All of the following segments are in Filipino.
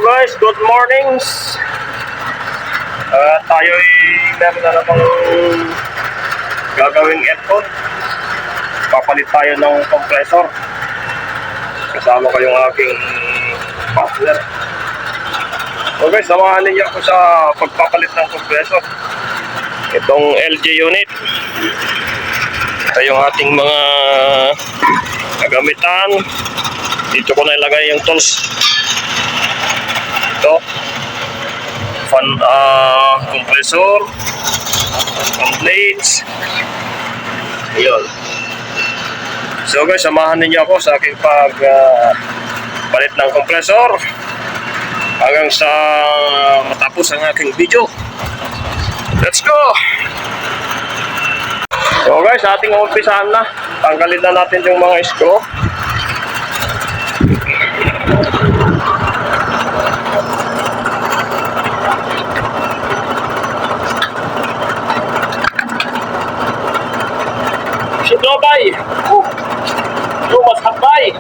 guys, good mornings. Tayo'y meron na namang gagawing aircon. Papalit tayo ng compressor. Kasama ko yung aking partner. So guys, samahan ninyo ako sa pagpapalit ng compressor. Itong LG unit. Ito yung ating mga kagamitan. Dito ko na ilagay yung tools. Ito fan, compressor, fan blades. Ayun. So guys, samahan niyo ako sa aking palit ng compressor hanggang sa matapos ang aking video. Let's go! So guys, ating umpisahan na. Tanggalin na natin yung mga screw. Bay, lumas habay.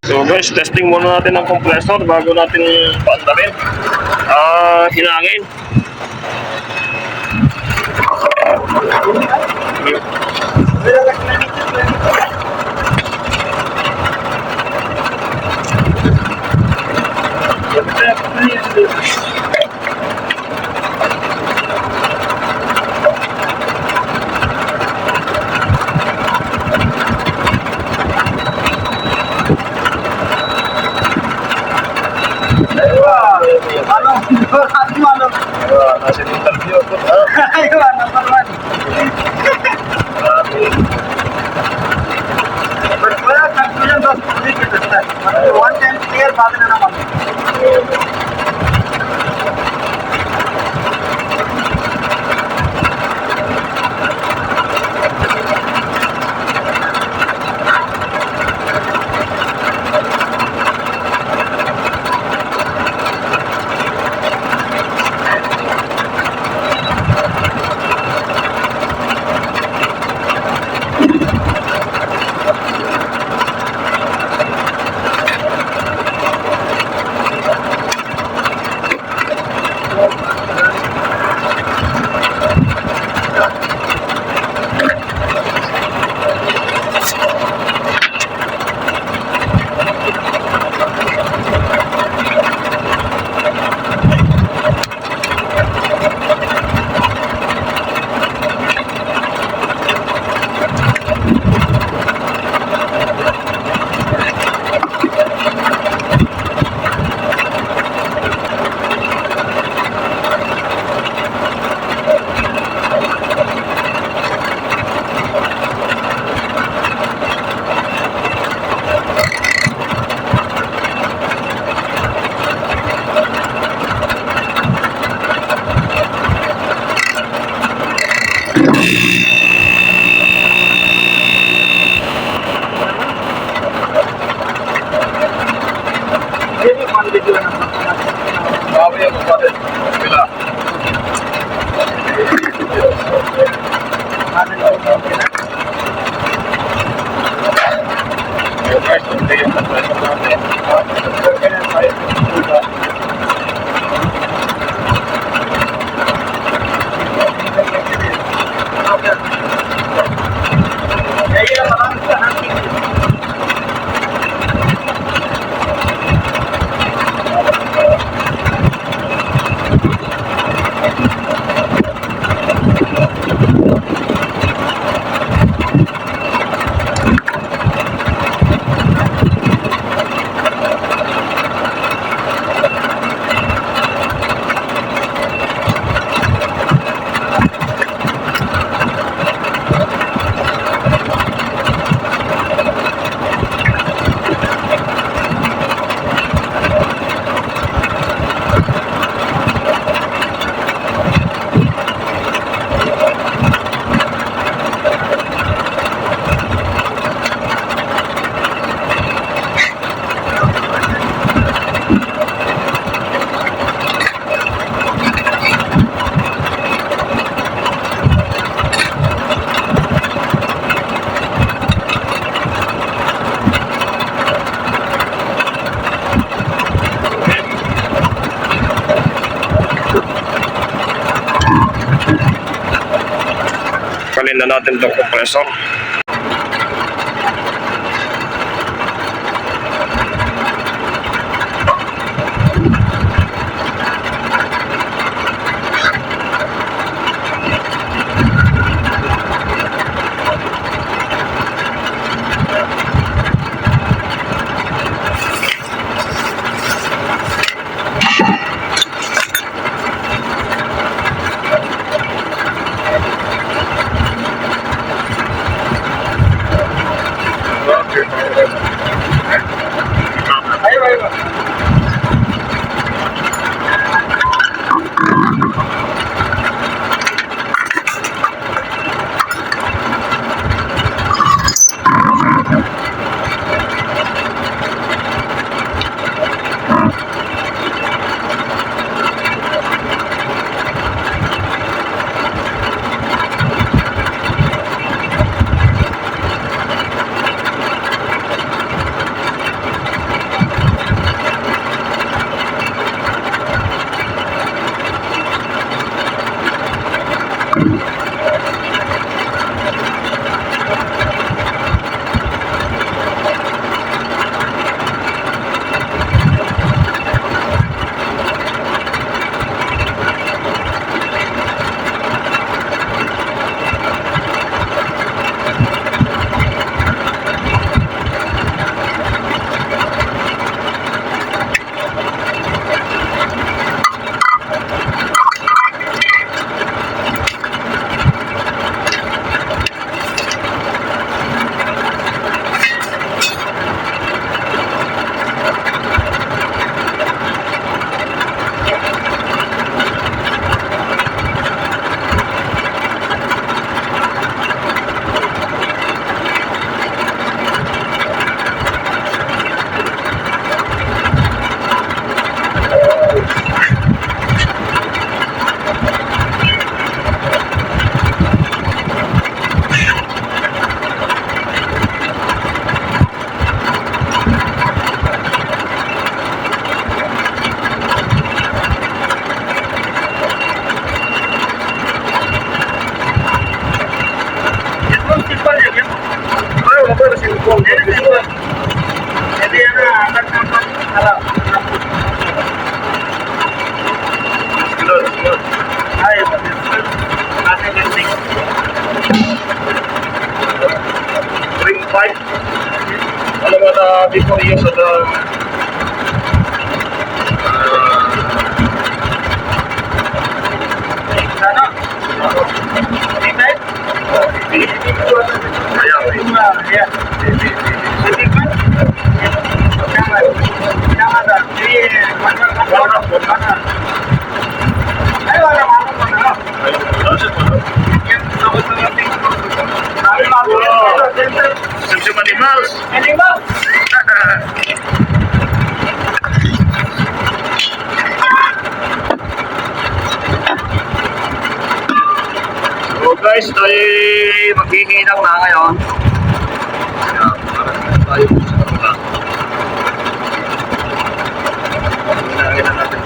So guys, testing muna natin ang compressor bago natin paandarin. Hinangin. Nasa interview ko. Ayun, number 1. natin. Bila. Guys, hindi yung compressor natin. Ganyan tayo. Kalin na natin itong compressor. Ring pipe. Alam mo na before use of the animals. guys, ay maghihinang na ngayon. Ayan, parang tayo sa kapila. Hinangin na natin.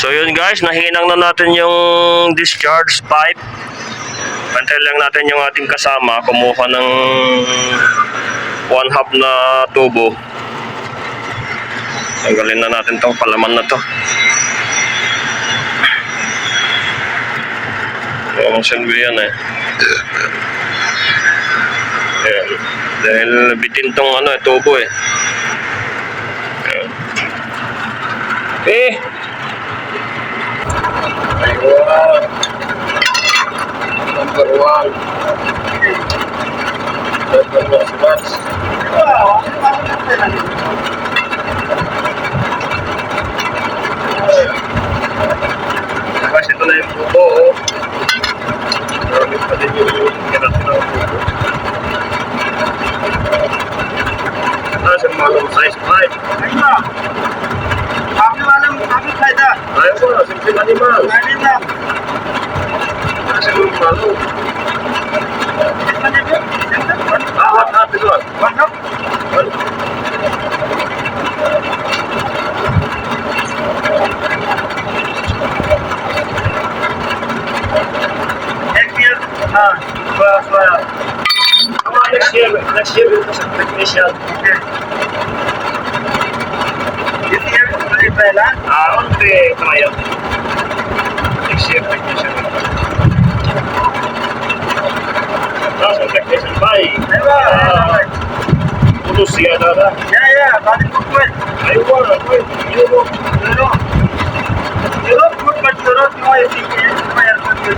So yun guys, nahinang na natin yung discharge pipe. Antay lang natin yung ating kasama kumuha ng 1/2 na tubo. Tanggalin na natin tong palaman na to. Yung silbi yan eh. Ayan. Dahil bitin tong tubo eh. Ayan. Ayun. Number 1. Guys, ito na yung buko. Marami pa din yung kirat na buko. Ito sa malong size pipe. Ayun na. Kami walang kami kaya. Ayun po, simple animal. Ayun na. Kasi yung malong. Hot, this one. Hot. Next year we'll do some technician. Okay. This year, only trial. Next year technician. That's a technician. Bye. Tulus siya dada. Yeah. Balik ko po. Ayun na. Europe good, but Europe no I think is fire country.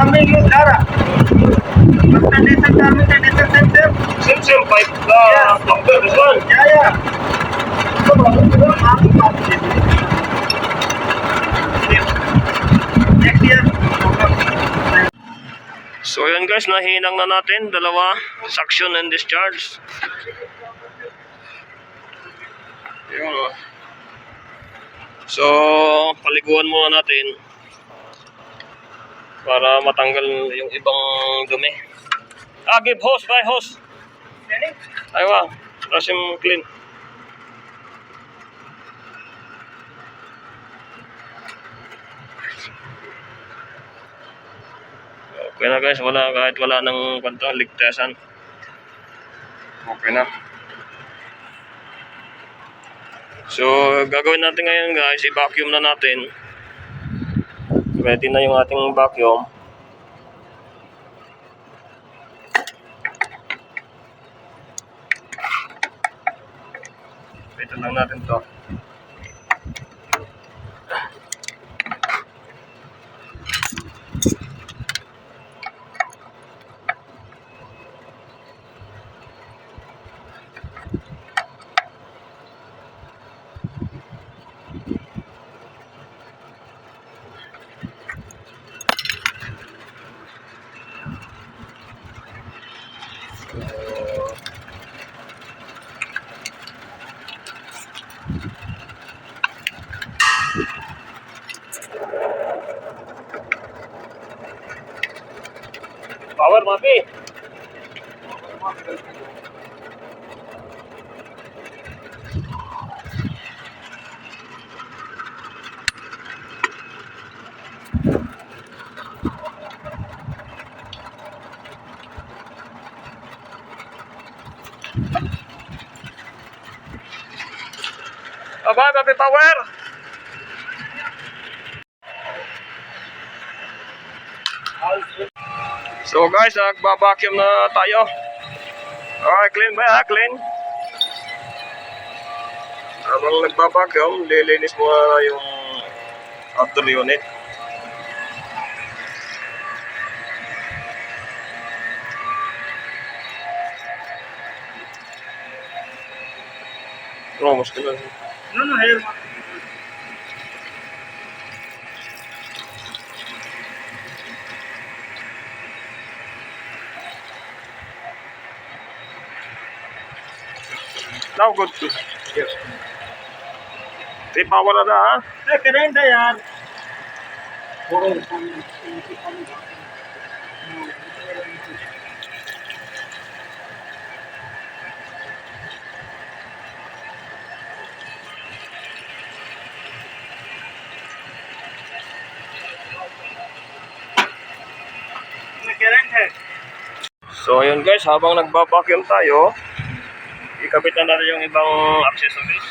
plumbing use Lara. Condenser coming, condenser center. Same pipe na plumber, this one. Yeah. So, next year. So yan guys, nahinang na natin. Dalawa, suction and discharge. Yun o. So, paliguan muna natin para matanggal yung ibang dumi. Give hose, try hose. Aywa, brush him clean. Okay na guys, kahit wala ng ligtasan. Okay na. So, gagawin natin ngayon guys, i-vacuum na natin. Ready na yung ating vacuum. Ito lang natin to. Power, Mapi. Aba, Mapi, power. So guys, nagbabacuum na tayo. Okay, clean ba ha? Clean. Habang nagbabacuum, lilinis mo na yung outer unit. Oh, mas kailan. No, here. Now good to. Yes. Power na ha? Current है यार. Current है. So ayun guys, habang nagbabacuum tayo, ikabit na natin yung ibang accessories.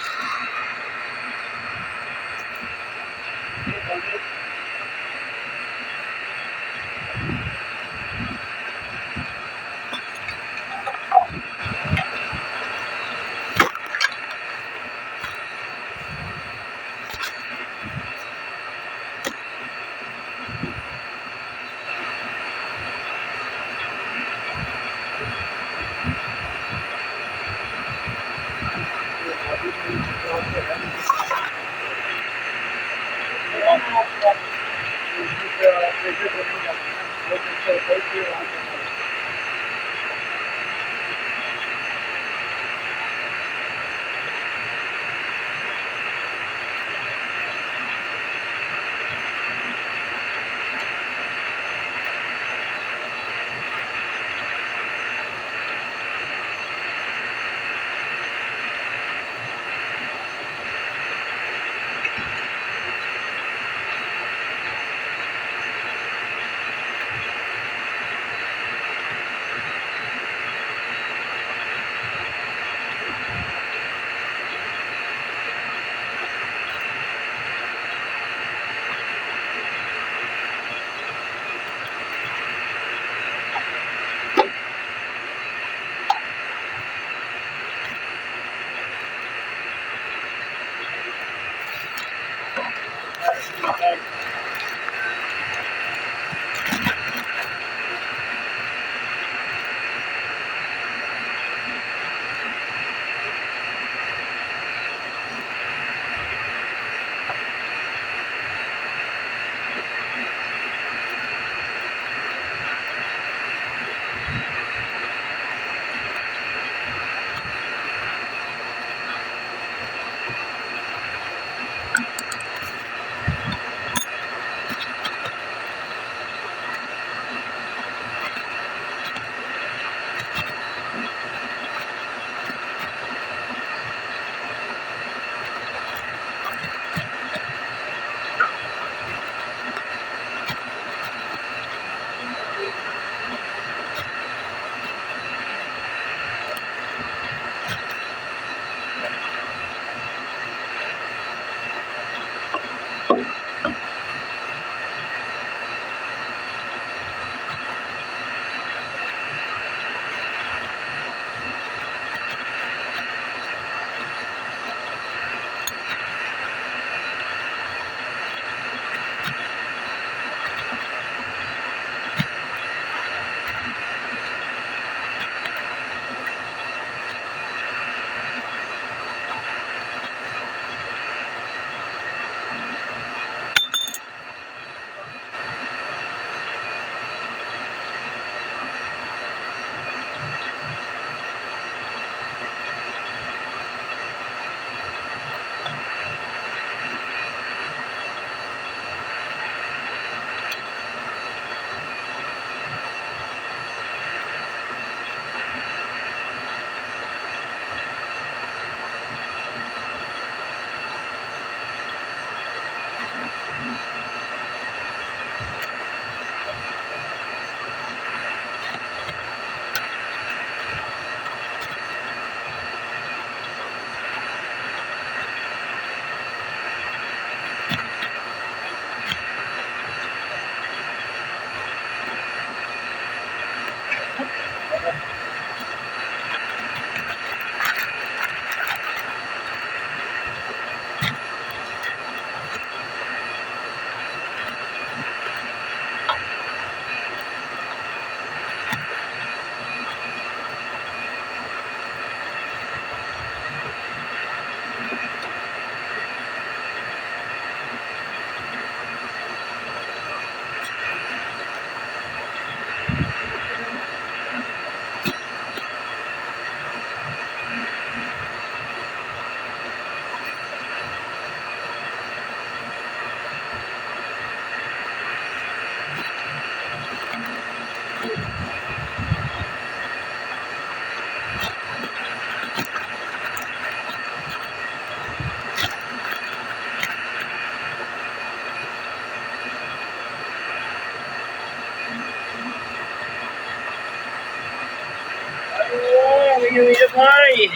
Ayun, umiiyak ay.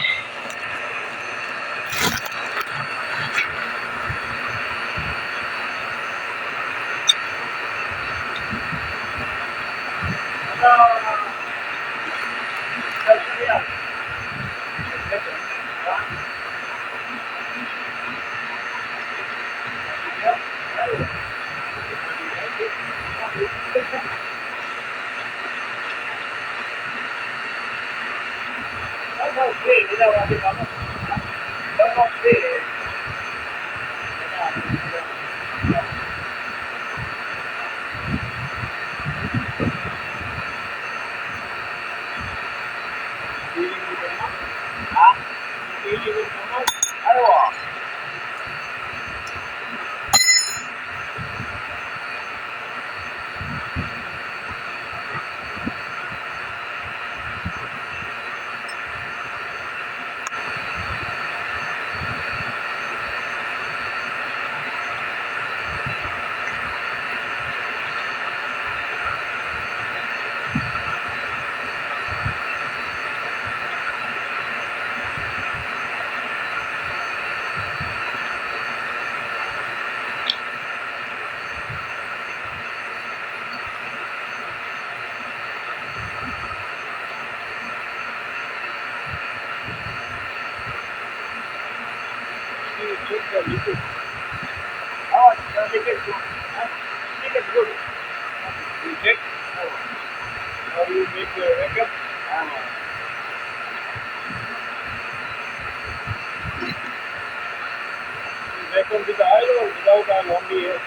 With the oil or without oil only here?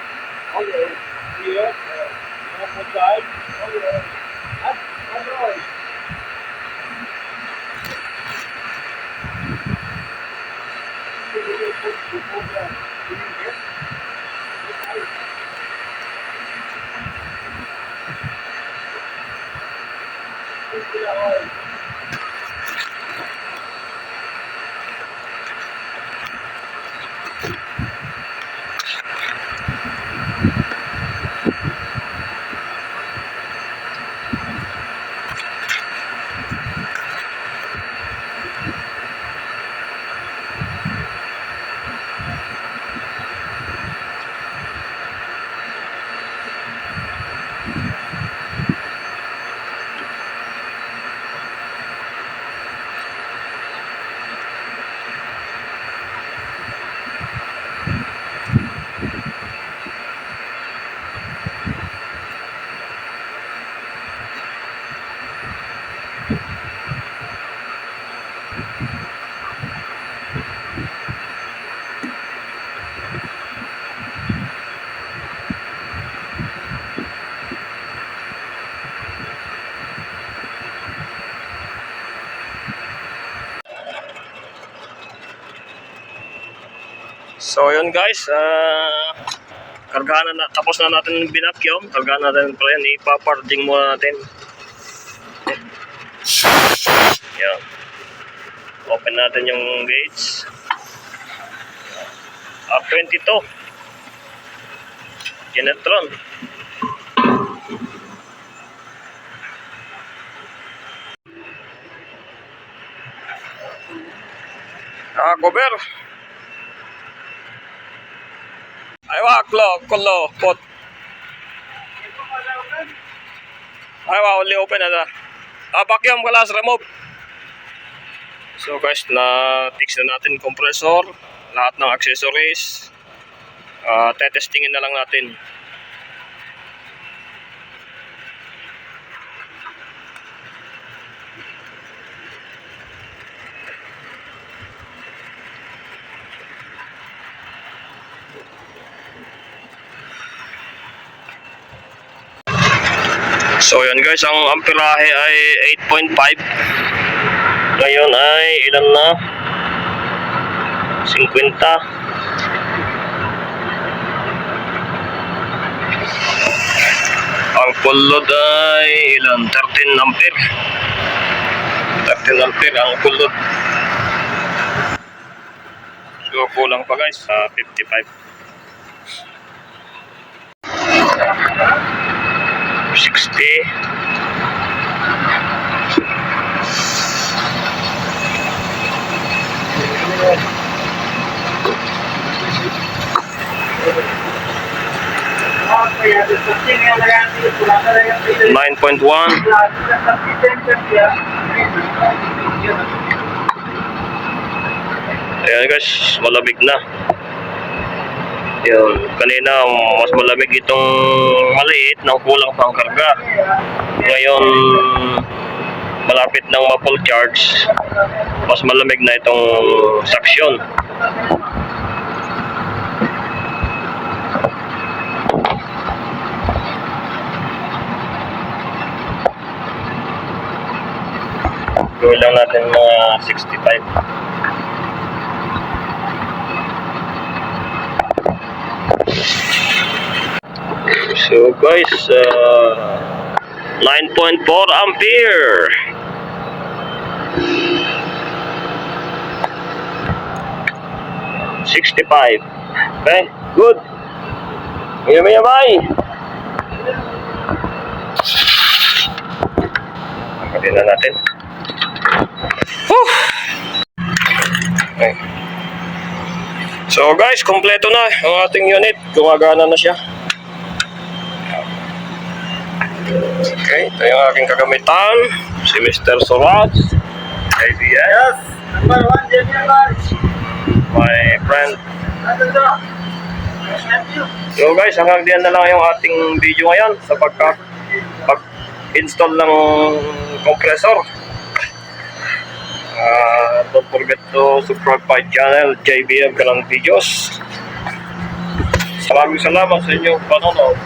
Only here. No put the oil? Only oil. Not oil. So yun guys, kargahan na, tapos na natin yung binakyum. Kargahan natin pala yan, ipaparting muna natin. Yan. Open natin yung gauge. R22. Genetron. cover. Ay, kulo, pot. Ay, only open na. Vacuum glass remove. So guys, na-fix na natin compressor, lahat ng accessories. Tetestingin na lang natin. So yan guys, ang amperahe ay 8.5. Ngayon ay ilan na? 50. Ang full load ay ilan? 13 ampere. 13 ampere ang full load. So kulang pa guys sa 55. 60. Nine point one. Ayan guys, malamig na. Yun, kanina mas malamig itong maliit nang kulang pang karga. Ngayon malapit ng ma-full charge, mas malamig na itong suction. Gawin lang natin mga 65. So guys, 9.4 ampere. $65. Okay, good. Maya bye. Angkatin na natin. Okay. So guys, kompleto na ang ating unit. Gumagana na siya. Okay, ito yung aking kagamitan. Si Mr. Sorat. ABS. Number 1, General. My friend. So guys, hanggang diyan na lang yung ating video ngayon sa pag-install ng compressor. Don't forget to subscribe my channel, JBM Kalang Videos. Maraming salamat sa inyong panonood.